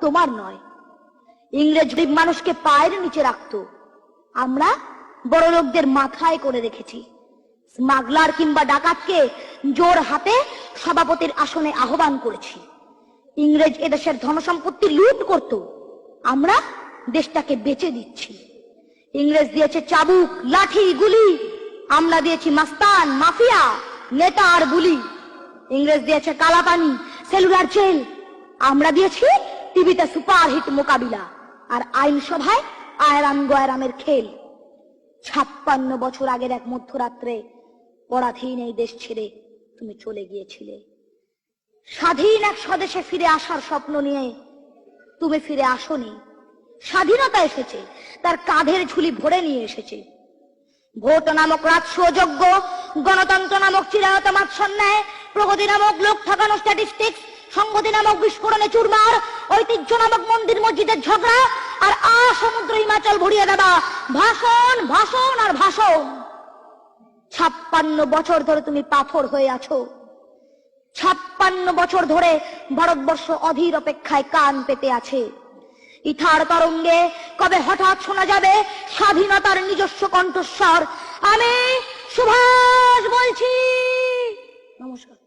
তোমার নয়। ইংরেজ গরিব মানুষকে পায়ের নিচে রাখতো, আমরা বড় লোকদের মাথায় করে রেখেছি। স্মাগলার কিংবা ডাকাতকে জোর হাতে সভাপতির আসনে আহ্বান করেছি। ইংরেজ এদেশের ধনসম্পত্তি লুট করত, আমরা দেশটাকে বেচে দিচ্ছি। ইংরেজ দিয়েছে চাবুক, লাঠি, গুলি, আমরা দিয়েছি মাস্তান, মাফিয়া, নেতা আর বুলি। ইংরেজ দিয়েছে কালাপানি, সেলুলার জেল, আমরা দিয়েছি টিভিতে সুপারহিট মোকাবিলা আর আইনসভায় আয়রান গয়রামের খেল। 56 বছর আগের এক মধ্যরাত্রে পরাধীন এই দেশ ছেড়ে তুমি চলে গিয়েছিলে। স্বাধীন এক স্বদেশে ফিরে আসার স্বপ্ন নিয়ে তুমি ফিরে আসোনি। স্বাধীনতা এসেছে, তার কাঁধের ঝুলি ভরে নিয়ে এসেছে। ভোট নামক রাজস্বযোগ্য, গণতন্ত্র নামক চিরায়ত মাৎসন্যায়, প্রগতি নামক লোক ঠকানো স্ট্যাটিস্টিক্স, সংগতি নামক বিস্ফোরণে চুরমার, ঐতিহ্য নামক মন্দির মসজিদের ঝগড়া, আর সমুদ্র হিমাচল ভরিয়ে দেওয়া ভাষণ, ভাষণ আর ভাষণ। 56 বছর ধরে তুমি পাথর হয়ে আছো। 56 বছর ধরে ভারতবর্ষ অধীর অপেক্ষায় কান পেতে আছে। ইথার তরঙ্গে কবে হঠাৎ শোনা যাবে স্বাধীনতার নিজস্ব কণ্ঠস্বর। আমি সুভাষ বলছি। নমস্কার।